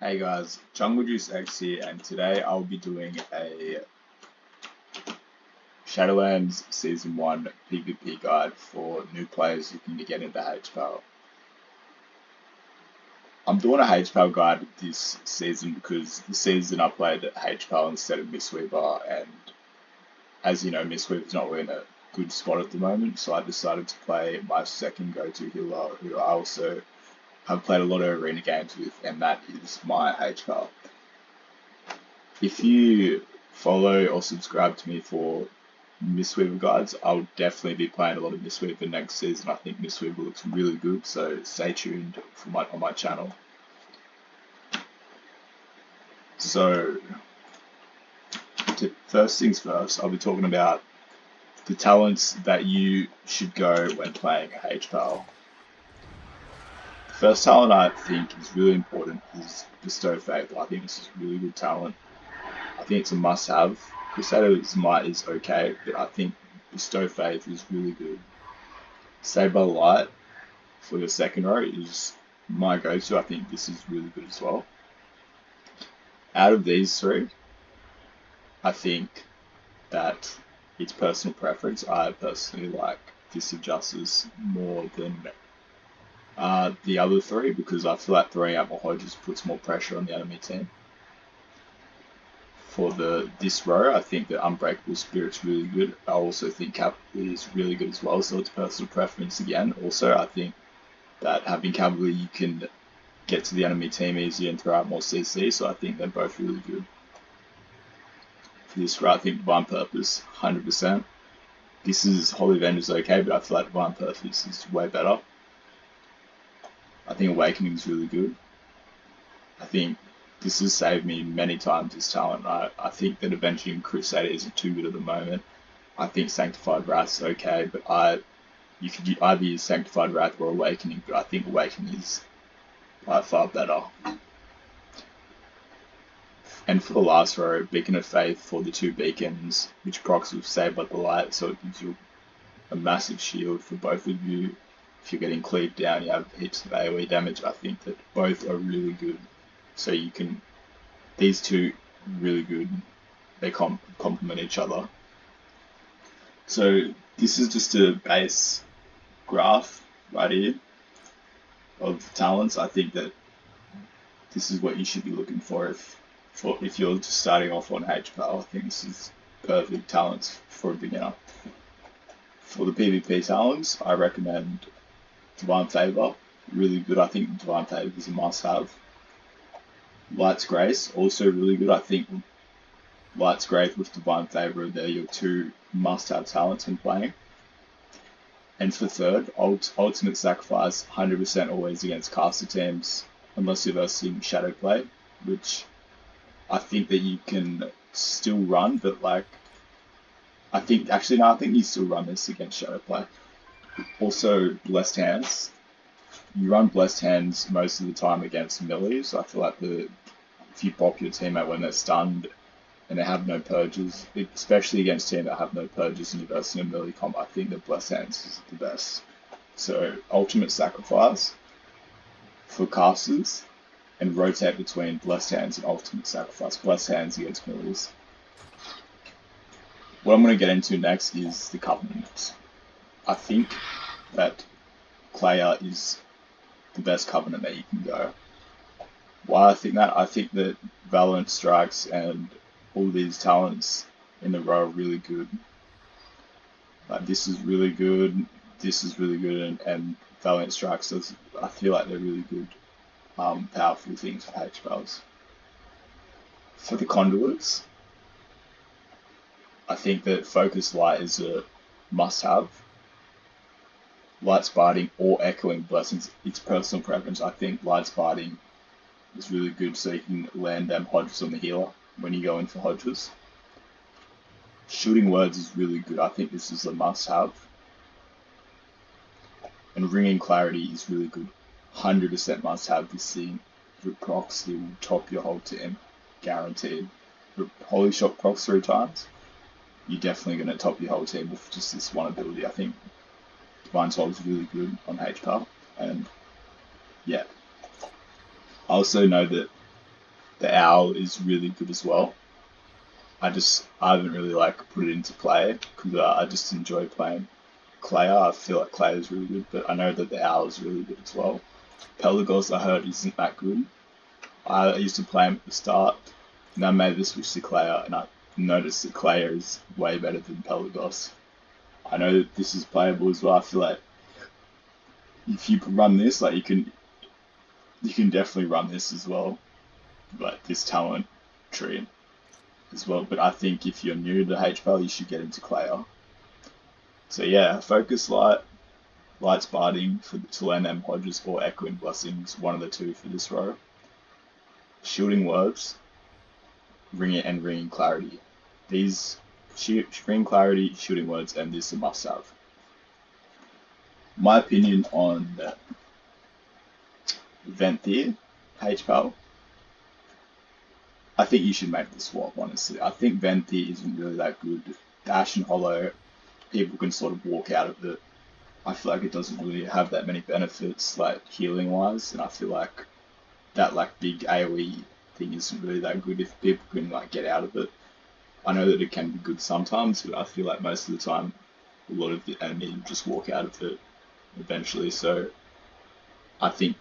Hey guys, Jungle Juice X here, and today I'll be doing a Shadowlands Season 1 PvP guide for new players looking to get into HPAL. I'm doing a HPAL guide this season because this season I played HPAL instead of Mistweaver, and as you know, Mistweaver's not really in a good spot at the moment, so I decided to play my second go-to healer, who I also have played a lot of arena games with, and that is my HPAL. If you follow or subscribe to me for Mistweaver guides, I'll definitely be playing a lot of Mistweaver next season. I think Mistweaver looks really good, so stay tuned for on my channel. So, first things first, I'll be talking about the talents that you should go when playing HPAL. The first talent I think is really important is Bestow Faith. I think this is a really good talent. I think it's a must-have. Crusader's Might is okay, but I think Bestow Faith is really good. Saved by the Light for your second row is my go-to. I think this is really good as well. Out of these three, I think that it's personal preference. I personally like Disc Justice more than the other three because I feel like throwing out more Hodges puts more pressure on the enemy team. For this row, I think that Unbreakable Spirit's really good. I also think Cavalry is really good as well, so it's personal preference again. Also, I think that having Cavalry, you can get to the enemy team easier and throw out more CC, so I think they're both really good. For this row, I think Divine Purpose, 100%. This is Holy Avenger's okay, but I feel like Divine Purpose is way better. I think Awakening is really good. I think this has saved me many times as talent. I think that Avenging Crusader isn't too good at the moment. I think Sanctified Wrath's okay, but you could either use Sanctified Wrath or Awakening, but I think Awakening is by far better. And for the last row, Beacon of Faith for the two beacons, which procs with Saved by the Light, so it gives you a massive shield for both of you. If you're getting cleaved down, you have heaps of AoE damage. I think that both are really good. So you can, these two really good, they complement each other. So this is just a base graph right here of talents. I think that this is what you should be looking for if you're just starting off on HPAL. I think this is perfect talents for a beginner. For the PvP talents, I recommend Divine Favor, really good. I think Divine Favor is a must-have. Light's Grace, also really good. I think Light's Grace with Divine Favor, they're your two must-have talents when playing. And for third, Ultimate Sacrifice, 100% always against caster teams, unless you're versing Shadow Play, which I think that you can still run, but I think you still run this against Shadow Play. Also, Blessed Hands. You run Blessed Hands most of the time against melee, so I feel like if you pop your teammate when they're stunned and they have no purges, especially against teams that have no purges and you're versing a melee comp, I think that Blessed Hands is the best. So, Ultimate Sacrifice for casters, and rotate between Blessed Hands and Ultimate Sacrifice. Blessed Hands against melees. What I'm going to get into next is the Covenant. I think that Claya is the best Covenant that you can go. Why I think that? I think that Valiant Strikes and all these talents in the row are really good. This is really good, this is really good, and Valiant Strikes, I feel like they're really good, powerful things for HPALs. For the Conduits, I think that Focus Light is a must-have. Light Sparting or Echoing Blessings, it's personal preference. I think Light Sparting is really good so you can land them Hodges on the healer when you go in for Hodges. Shooting Words is really good. I think this is a must-have. And Ringing Clarity is really good. 100% must-have this thing. If it procs, it will top your whole team. Guaranteed. If Holy Shot procs 3 times, you're definitely going to top your whole team with just this one ability. I think Divine Soul is really good on HPAL, and yeah. I also know that the owl is really good as well. I haven't really like put it into play because I just enjoy playing Clayer. I feel like Clayer is really good, but I know that the owl is really good as well. Pelagos I heard isn't that good. I used to play him at the start, and I made the switch to Clayer, and I noticed that Clayer is way better than Pelagos. I know that this is playable as well. I feel like if you can run this, like you can definitely run this as well, like this talent tree as well. But I think if you're new to HPAL, you should get into Clayer. So yeah, Focus Light, Light's Barding to land them Hodges or Echoing Blessings, one of the two for this row. Shielding Words, Ringing Clarity. These Ring Clarity, Shielding Words, and this is a must-have. My opinion on Venthyr, HPAL, I think you should make the swap, honestly. I think Venthyr isn't really that good. Dash and Hollow, people can sort of walk out of it. I feel like it doesn't really have that many benefits, like healing wise, and I feel like that like big AoE thing isn't really that good if people can like get out of it. I know that it can be good sometimes, but I feel like most of the time a lot of the enemy just walk out of it eventually. So I think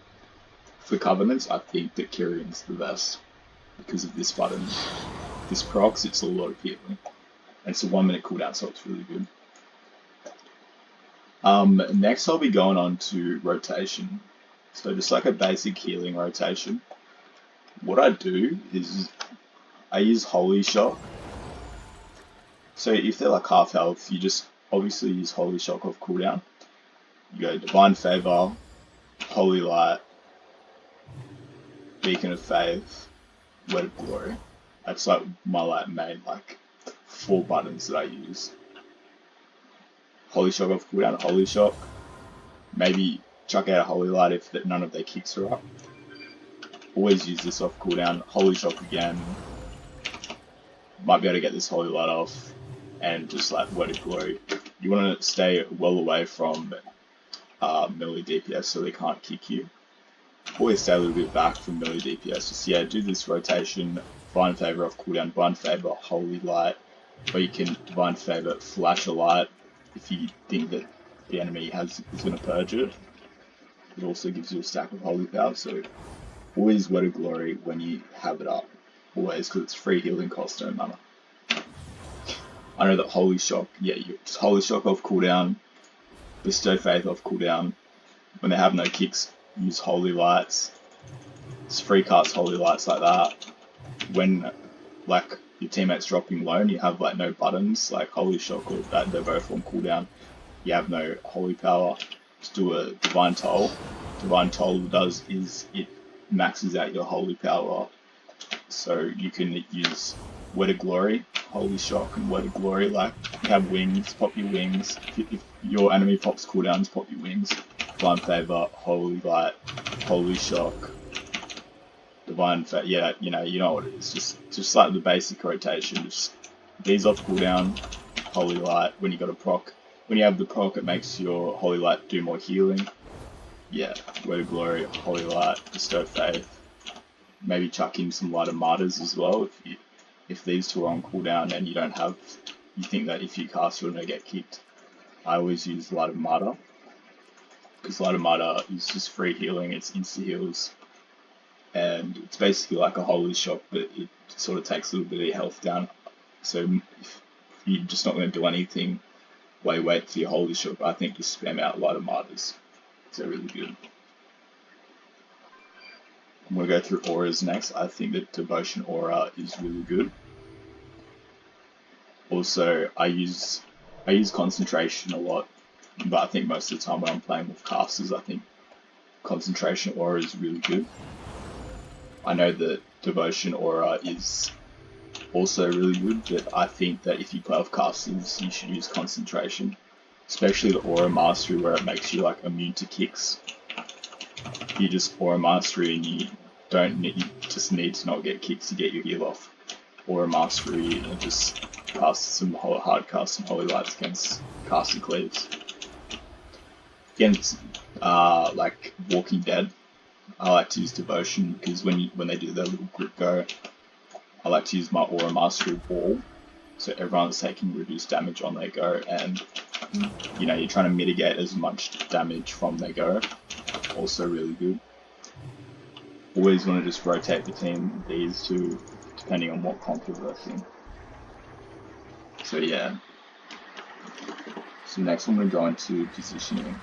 for Covenants, I think that Kyrion's the best because of this button. This procs, it's a lot of healing. And it's a 1 minute cooldown, so it's really good. Next I'll be going on to rotation. So just like a basic healing rotation. What I do is I use Holy Shock. So if they're like half health, you just obviously use Holy Shock off cooldown. You go Divine Favor, Holy Light, Beacon of Faith, Word of Glory. That's like my like main like 4 buttons that I use. Holy Shock off cooldown, Holy Shock. Maybe chuck out a Holy Light if none of their kicks are up. Always use this off cooldown, Holy Shock again. Might be able to get this Holy Light off, and just like Word of Glory. You want to stay well away from melee DPS so they can't kick you. Always stay a little bit back from melee DPS. Just yeah, do this rotation, Divine Favor off cooldown, Divine Favor, Holy Light, or you can Divine Favor, Flash a Light if you think that the enemy is going to purge it. It also gives you a stack of Holy Power, so always Word of Glory when you have it up. Always, because it's free healing cost, no matter. I know that Holy Shock, yeah, you just Holy Shock off cooldown, Bestow Faith off cooldown. When they have no kicks, use Holy Lights. It's free cast Holy Lights like that. When like your teammate's dropping low and you have like no buttons, like Holy Shock or that, they're both on cooldown. You have no Holy Power. Just do a Divine Toll. Divine Toll does is it maxes out your Holy Power. So you can use Word of Glory, Holy Shock, and Word of Glory. Like you have wings, pop your wings. If your enemy pops cooldowns, pop your wings. Divine Favor, Holy Light, Holy Shock, Divine Favor. Yeah, you know what it is. Just like the basic rotation. Just these off cooldown, Holy Light. When you got a proc, when you have the proc, it makes your Holy Light do more healing. Yeah, Word of Glory, Holy Light, Bestow Faith. Maybe chuck in some Light of Martyrs as well if these two are on cooldown and you think that if you cast you're gonna get kicked. I always use Light of Martyr because Light of Martyr is just free healing, it's insta heals, and it's basically like a Holy Shock, but it sort of takes a little bit of your health down. So if you're just not going to do anything, wait for your Holy Shock. I think just spam out Light of Martyrs. They're really good. I'm going to go through auras next. I think that Devotion Aura is really good. Also, I use Concentration a lot, but I think most of the time when I'm playing with casters, I think Concentration Aura is really good. I know that Devotion Aura is also really good, but I think that if you play with casters, you should use Concentration. Especially the Aura Mastery where it makes you like immune to kicks. You just Aura Mastery and you just need to not get kicks to get your heal off. Aura Mastery and just cast some hard cast some Holy Lights against caster cleaves. Against like Walking Dead, I like to use Devotion because when they do their little grip go, I like to use my Aura Mastery Ball, so everyone's taking reduced damage on their go, and you know, you're trying to mitigate as much damage from their go. Also really good. Always want to just rotate between these two depending on what comp you're versing. So yeah. So next I'm going to go into positioning.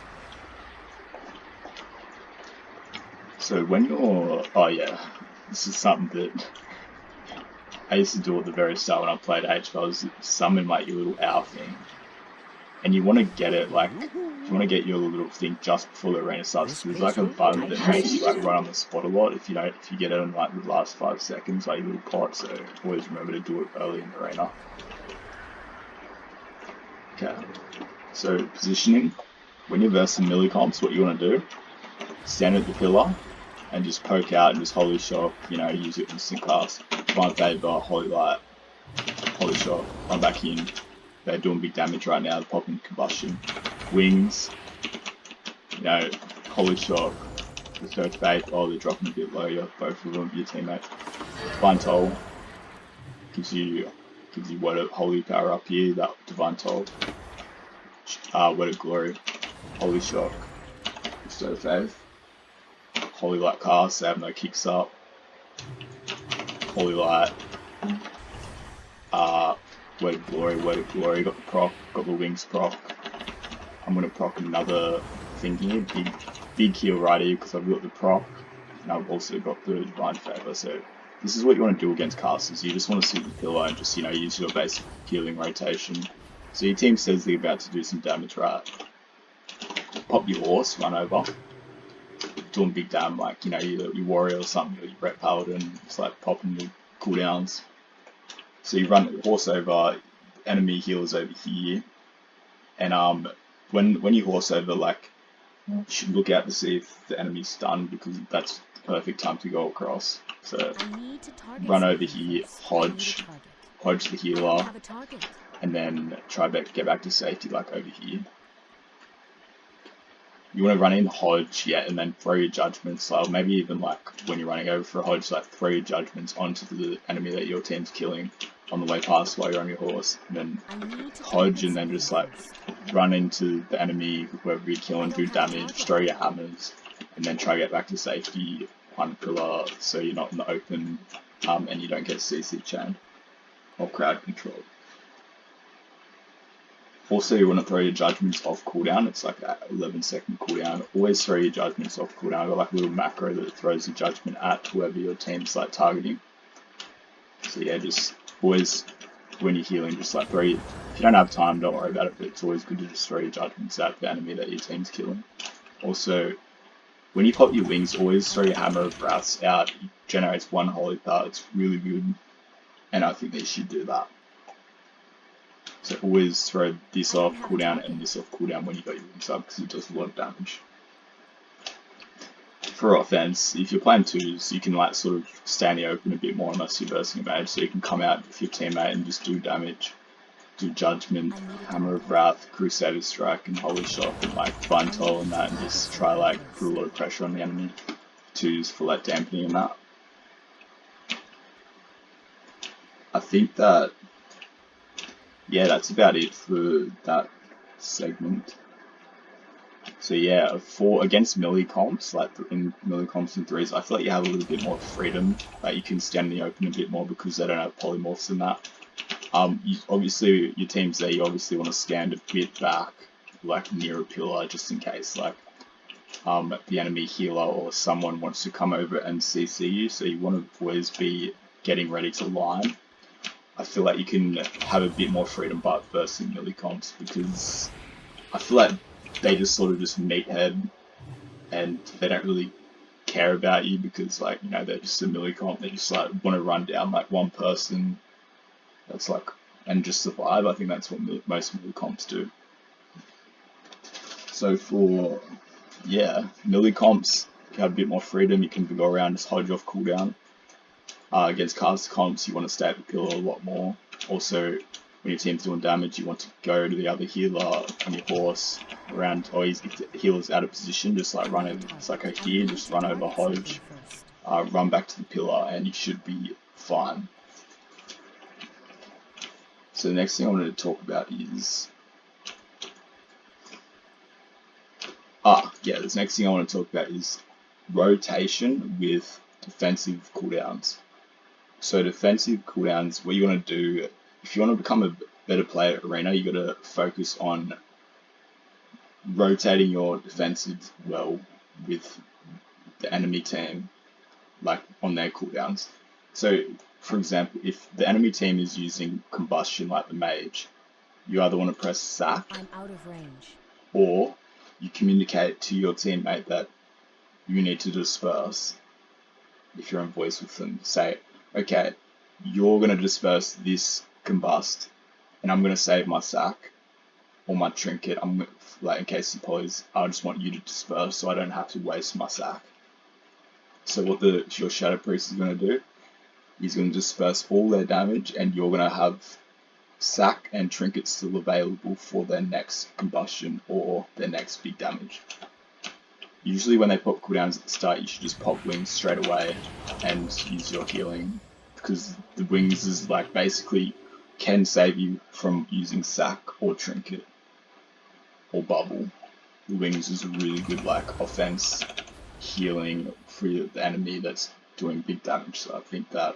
So when you're, oh yeah, this is something that I used to do at the very start when I played H, but I was summon like your little owl thing. And you want to get it like, you want to get your little thing just before the arena starts. There's like a button that makes you like run on the spot a lot if you get it in like the last 5 seconds, like your little pot, so always remember to do it early in the arena. Okay, so positioning. When you're versing melee comps, what you want to do, stand at the pillar and just poke out and just Holy Shock, you know, use your instant cast. Divine Favor, Holy Light, Holy Shock, run back in. They're doing big damage right now, popping combustion. Wings, you know, Holy Shock, Restored Faith, oh they're dropping a bit low, yeah, both of them, your teammates. Divine Toll, gives you Word of Holy Power up here, that Divine Toll. Word of Glory, Holy Shock, Restored Faith. Holy Light cast, they have no kicks up. Holy Light, Word of Glory, got the proc, got the wings proc. I'm going to proc another thing here, big heal right here because I've got the proc, and I've also got the Divine Favor. So this is what you want to do against casters. You just want to sit the pillar and just, you know, use your basic healing rotation. So your team says they're about to do some damage, right? Pop your horse, run over. Doing big damage, like, you know, your warrior or something, or your Ret Paladin, it's like popping the cooldowns. So you run the horse over, enemy heals over here, and when you horse over, like, you should look out to see if the enemy's stunned because that's the perfect time to go across. So run over here, hodge the healer, and then try to get back to safety, like over here. You want to run in hodge, yeah, and then throw your judgments, or maybe even like when you're running over for a hodge, like throw your judgments onto the enemy that your team's killing on the way past while you're on your horse, and then hodge, and then just like run into the enemy, whoever you're killing, do damage, throw your hammers, and then try to get back to safety on the pillar so you're not in the open, and you don't get CC chain or crowd control. Also, you want to throw your judgments off cooldown. It's like an 11-second cooldown. Always throw your judgments off cooldown. I've got like a little macro that throws the judgment at whoever your team's like targeting. So yeah, just always when you're healing, just like throw your, if you don't have time, don't worry about it, but it's always good to just throw your judgments at the enemy that your team's killing. Also, when you pop your wings, always throw your Hammer of Wrath out. It generates 1 holy power. It's really good, and I think they should do that. So always throw this off cooldown and this off cooldown when you got your wings up because it does a lot of damage. For offense, if you're playing 2s, you can like sort of stay in the open a bit more unless you're versing a mage, so you can come out with your teammate and just do damage. Do Judgment, Hammer of Wrath, Crusader Strike, and Holy Shock, and like Divine Toll and that, and just try like put a lot of pressure on the enemy. 2s for like dampening and that. I think that, yeah, that's about it for that segment. So yeah, against melee comps, like in melee comps and 3s, I feel like you have a little bit more freedom, like you can stand in the open a bit more because they don't have polymorphs in that. Obviously your team's there, you obviously want to stand a bit back, like near a pillar, just in case like the enemy healer or someone wants to come over and CC you, so you want to always be getting ready to line. I feel like you can have a bit more freedom but versus melee comps because I feel like they just sort of just meathead and they don't really care about you because like, you know, they're just a melee comp, they just like want to run down like one person that's like and just survive. I think that's what most melee comps do. So for melee comps, you have a bit more freedom, you can go around, just hold you off cooldown. Against caster comps, you want to stay at the pillar a lot more. Also, when your team's doing damage, you want to go to the other healer on your horse around, or if the healer's out of position, just like run over, it's like here, just run over Hodge, run back to the pillar, and you should be fine. So the next thing I wanted to talk about is, this next thing I want to talk about is rotation with defensive cooldowns. So defensive cooldowns, what you want to do, if you want to become a better player at Arena, you got to focus on rotating your defensives well with the enemy team, like on their cooldowns. So, for example, if the enemy team is using combustion like the mage, you either want to press sack, I'm out of range, or you communicate to your teammate that you need to disperse. If you're on voice with them, say, okay, you're going to disperse this combust, and I'm going to save my sack or my trinket. I'm like, in case he pulls, I just want you to disperse so I don't have to waste my sack. So what your Shadow Priest is going to do, he's going to disperse all their damage, and you're going to have sack and trinket still available for their next combustion or their next big damage. Usually when they pop cooldowns at the start, you should just pop wings straight away and use your healing, because the wings is like basically can save you from using sack or trinket or bubble. The wings is a really good like offense healing for the enemy that's doing big damage. So I think that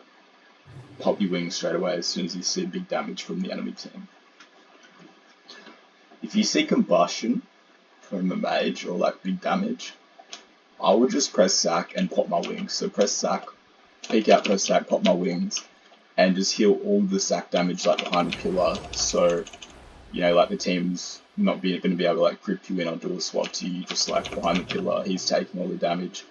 pop your wings straight away as soon as you see big damage from the enemy team. If you see combustion from the mage or like big damage, I would just press sack and pop my wings. So press sack, peek out, press sack, pop my wings, and just heal all the sack damage like behind the pillar. So, you know, like the team's not going to be able to like grip you in or do a swap to you, just like behind the pillar. He's taking all the damage.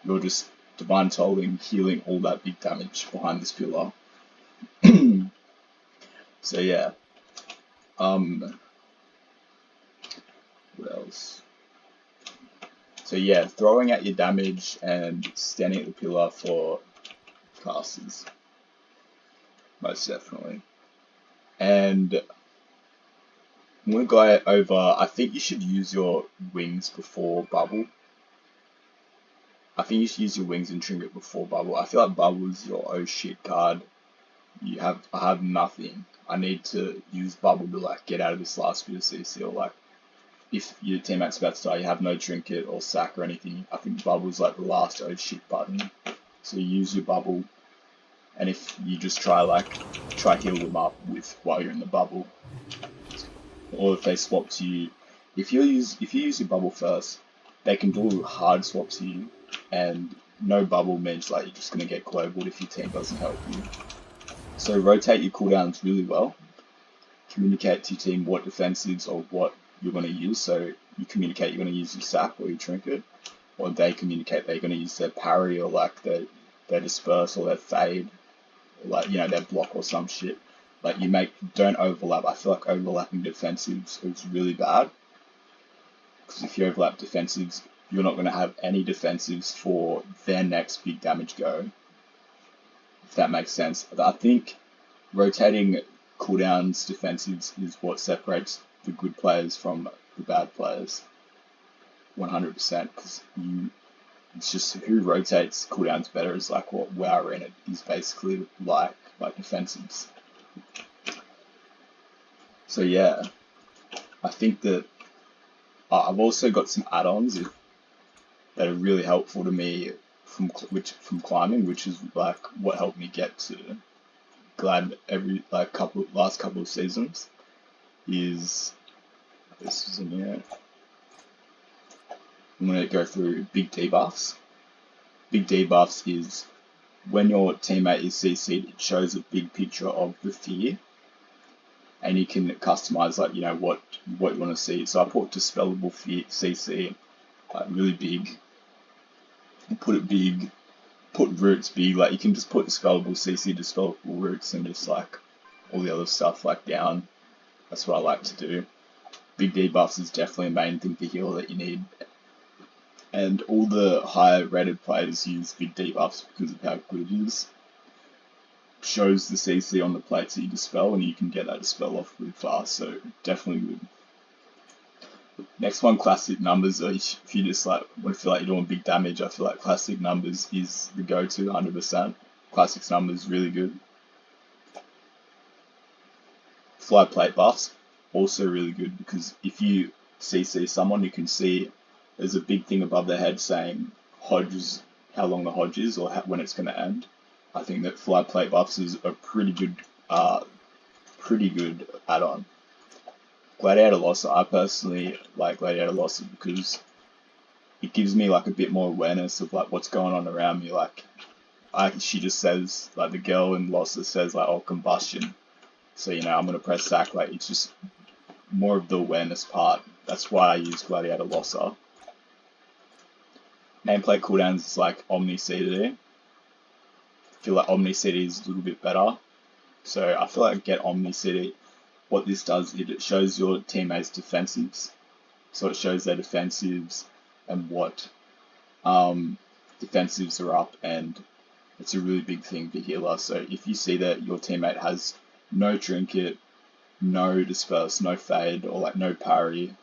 You're just divine tolling, healing all that big damage behind this pillar. So yeah. What else? So yeah, throwing out your damage and standing at the pillar for casters. Most definitely. And I'm going to go over, I think you should use your wings before bubble. I think you should use your wings and trinket before bubble. I feel like bubble is your oh shit card. I have nothing. I need to use bubble to like get out of this last bit of CC, or like if your teammate's about to die, you have no trinket or sack or anything. I think bubble is like the last oh shit button. So you use your bubble, and if you just try heal them up with while you're in the bubble, or if they swap to you, if you use your bubble first, they can do a hard swap to you, and no bubble means like you're just gonna get globaled if your team doesn't help you. So rotate your cooldowns really well. Communicate to your team what defensives or what you're going to use. So you communicate you're going to use your sack or your trinket, or they communicate they're going to use their parry or like their disperse or their fade, or like, you know, their block or some shit. Like don't overlap. I feel like overlapping defensives is really bad, because if you overlap defensives, you're not going to have any defensives for their next big damage go. If that makes sense. But I think rotating cooldowns defensives is what separates the good players from the bad players 100%, because it's just who rotates cooldowns better is like what WoW Arena is basically like defensives. So yeah, I think that I've also got some add-ons that are really helpful to me from climbing, which is like what helped me get to Glad every last couple of seasons. This is in here. I'm going to go through big debuffs. Big debuffs is when your teammate is CC'd, it shows a big picture of the fear, and you can customize like, you know, what you want to see. So I put dispellable fear CC like really big, put it big, put roots big. Like you can just put dispellable CC, dispellable roots, and just like all the other stuff like down. That's what I like to do. Big debuffs is definitely a main thing for heal that you need. And all the higher rated players use big debuffs because of how good it is. shows the CC on the plates that you dispel, and you can get that dispel off really fast, so definitely good. Next one, classic numbers. If you just like feel like you're doing big damage, I feel like classic numbers is the go-to 100%. Classics numbers really good. Fly plate buffs also really good, because if you CC someone, you can see there's a big thing above their head saying Hodge, how long the Hodge is or when it's going to end. I think that fly plate buffs is a pretty good add-on. Gladiator Losser, I personally like Gladiator Losser because it gives me like a bit more awareness of like what's going on around me. Like she just says, like the girl in Losser says like, oh, combustion. So, you know, I'm going to press sack, like it's just more of the awareness part. That's why I use Gladiator Losser. Nameplate cooldowns is like Omni CD. I feel like Omni CD is a little bit better. So I feel like get Omni CD. What this does is it shows your teammates' defensives. So it shows their defensives and what defensives are up, and it's a really big thing for healer. So if you see that your teammate has no trinket, no disperse, no fade, or like no parry,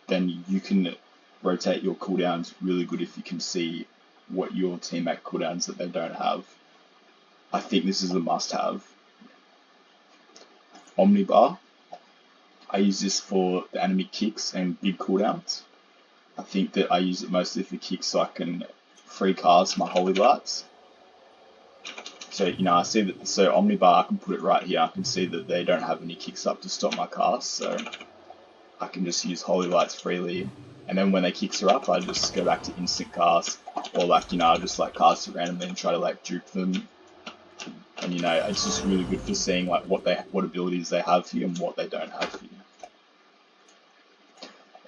then you can rotate your cooldowns really good if you can see what your teammate cooldowns that they don't have. I think this is a must-have. Omnibar. I use this for the enemy kicks and big cooldowns. I think that I use it mostly for kicks so I can free cast my Holy Lights. So, you know, I see that, so Omnibar, I can put it right here. I can see that they don't have any kicks up to stop my cast, so I can just use Holy Lights freely. And then when they kicks are up, I just go back to instant cast, or like, you know, I just like cast it randomly and try to like dupe them. And you know, it's just really good for seeing like what abilities they have for you and what they don't have for you.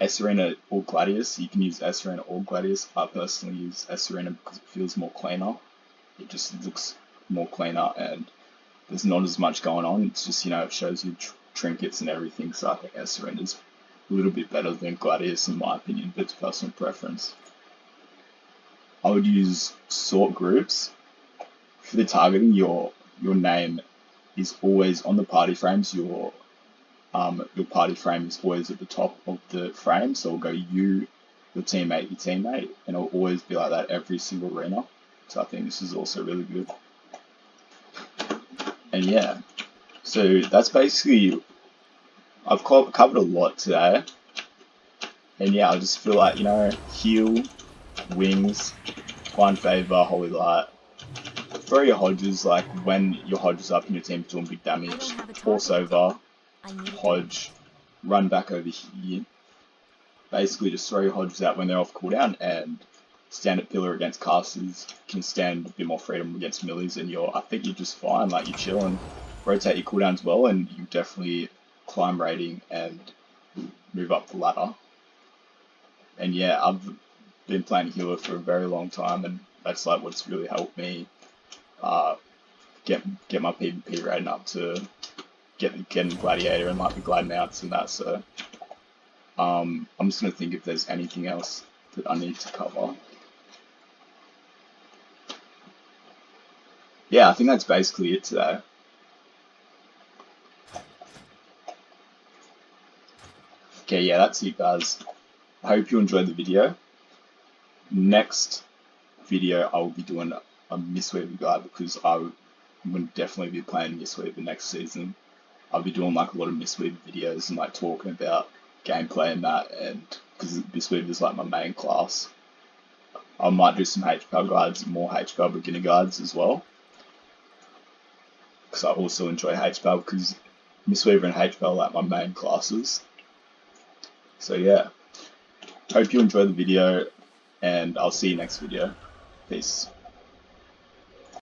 S-Arena or Gladius, you can use S-Arena or Gladius. I personally use S-Arena because it feels more cleaner. It just looks more cleaner and there's not as much going on. It's just, you know, it shows you trinkets and everything. So I think S-Arena is a little bit better than Gladius in my opinion, but it's personal preference. I would use sort groups. For the targeting, your name is always on the party frames. Your party frame is always at the top of the frame, so it'll go you, your teammate, and it'll always be like that every single arena. So I think this is also really good. And yeah, so that's basically, I've covered a lot today. And yeah, I just feel like, you know, heal, wings, find favor, holy light. Throw your Hodges, like when your Hodge is up and your team's doing big damage, force over, Hodge, run back over here. Basically just throw your Hodges out when they're off cooldown and stand at pillar against casters, can stand a bit more freedom against millies, and I think you're just fine, like you're chilling. Rotate your cooldowns well and you definitely climb rating and move up the ladder. And yeah, I've been playing healer for a very long time and that's like what's really helped me get my PvP rating up to getting Gladiator and like the Glad mounts and that. So I'm just gonna think if there's anything else that I need to cover. Yeah, I think that's basically it today. Okay, yeah, that's it guys. I hope you enjoyed the video. Next video I will be doing a Mistweaver guide because I'm going to definitely be playing Mistweaver next season. I'll be doing like a lot of Mistweaver videos and like talking about gameplay and that, and because Mistweaver is like my main class. I might do some HPL guides, more HPL beginner guides as well, because I also enjoy HPL because Mistweaver and HPL are like my main classes. So yeah, hope you enjoyed the video and I'll see you next video. Peace.